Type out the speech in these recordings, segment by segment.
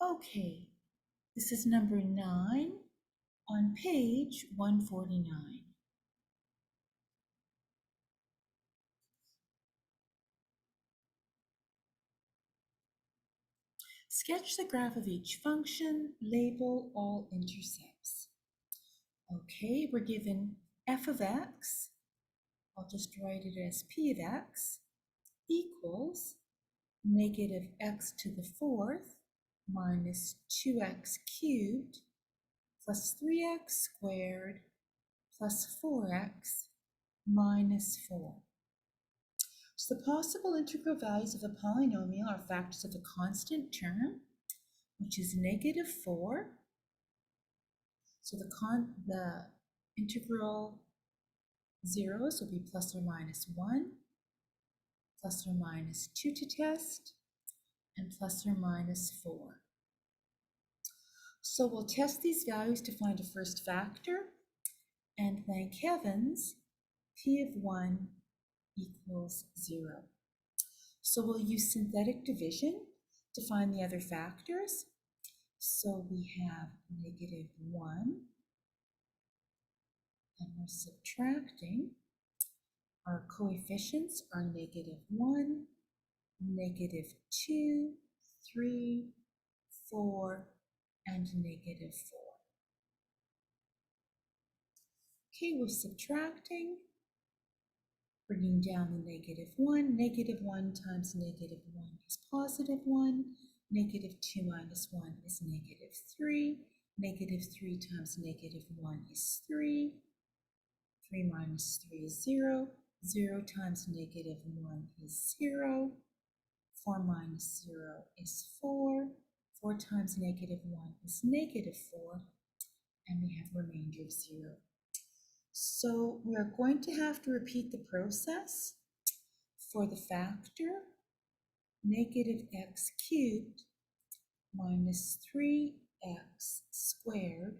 Okay, this is number 9 on page 149. Sketch the graph of each function, label all intercepts. Okay, we're given f of x, I'll just write it as p of x, equals negative x to the fourth minus 2x cubed plus 3x squared plus 4x minus 4. So the possible integral values of a polynomial are factors of a constant term, which is negative 4. So the integral zeros will be plus or minus 1, plus or minus 2 to test, and plus or minus 4. So we'll test these values to find a first factor, and thank heavens, p of 1 equals 0. So we'll use synthetic division to find the other factors. So we have negative 1, and we're subtracting. Our coefficients are negative 1, negative 2, 3, 4, and negative 4. Okay, we're subtracting, bringing down the negative 1. Negative 1 times negative 1 is positive 1. Negative 2 minus 1 is negative 3. Negative 3 times negative 1 is 3. 3 minus 3 is 0. 0 times negative 1 is 0. 4 minus 0 is 4. 4 times negative 1 is negative 4. And we have a remainder of 0. So we're going to have to repeat the process for the factor negative x cubed minus 3x squared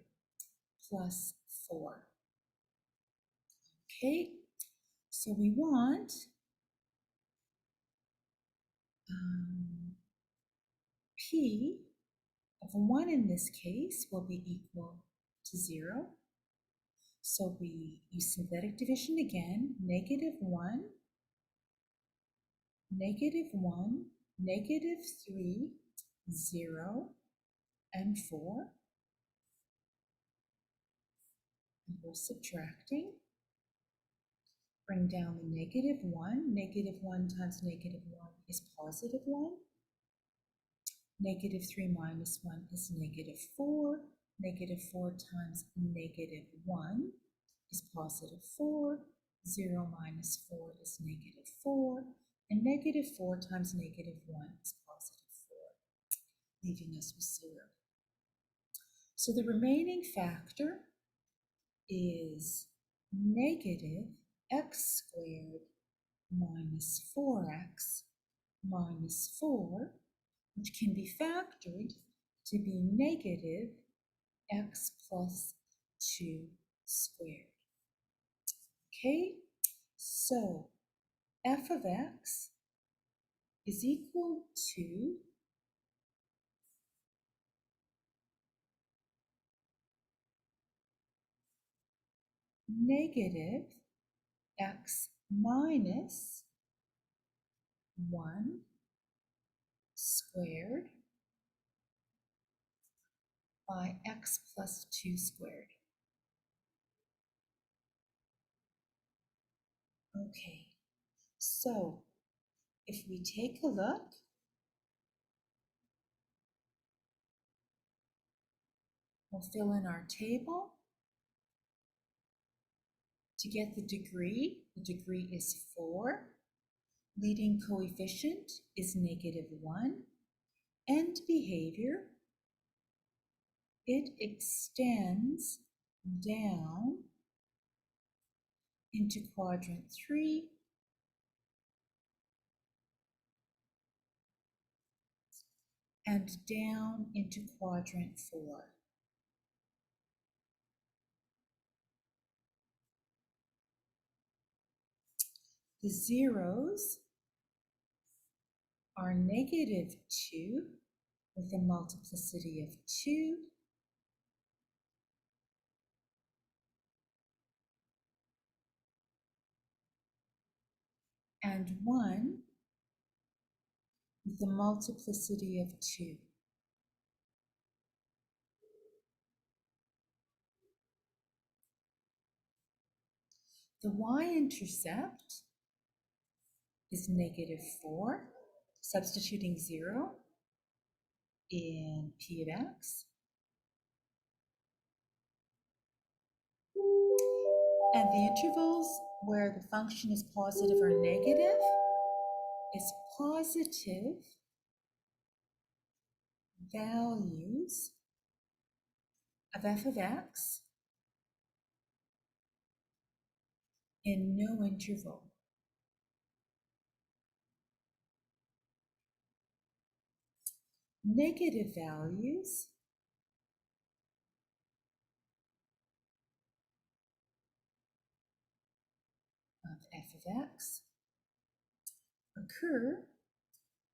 plus 4. Okay, so we want p of 1 in this case will be equal to 0. So we use synthetic division again, negative 1, negative 1, negative 3, 0, and 4. And we're subtracting. Bring down the negative 1. Negative 1 times negative 1 is positive 1. Negative 3 minus 1 is negative 4. Negative 4 times negative 1 is positive 4. 0 minus 4 is negative 4. And negative 4 times negative 1 is positive 4, leaving us with 0. So the remaining factor is negative x squared minus 4x minus 4, which can be factored to be negative x plus 2 squared. Okay, so f of x is equal to negative x minus 1 squared by x plus 2 squared. Okay, so if we take a look, we'll fill in our table. To get the degree is 4. Leading coefficient is negative 1. End behavior, it extends down into quadrant 3 and down into quadrant 4. The zeros are negative 2 with a multiplicity of 2, and 1 with a multiplicity of 2. The y-intercept is -4, substituting 0 in p of x. And the intervals where the function is positive or negative is positive values of f of x in no interval. Negative values of f of x occur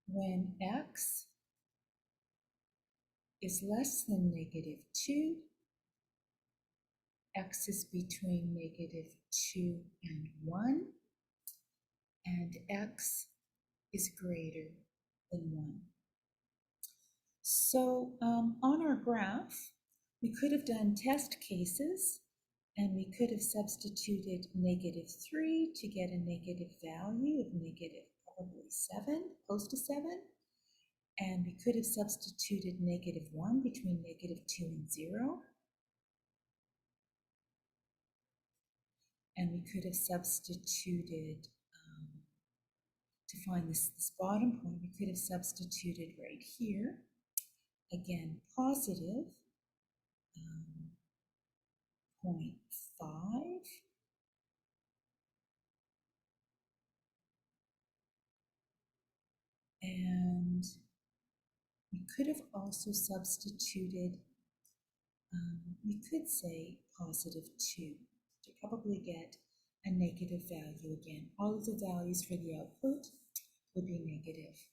when x is less than -2, x is between -2 and 1, and x is greater than 1. So on our graph, we could have done test cases, and we could have substituted -3 to get a negative value of probably 7, close to 7. And we could have substituted -1 between -2 and 0. And we could have substituted, to find this bottom point, we could have substituted right here, again, positive 0.5, and we could have also substituted, we could say +2 to probably get a negative value again. All of the values for the output would be negative.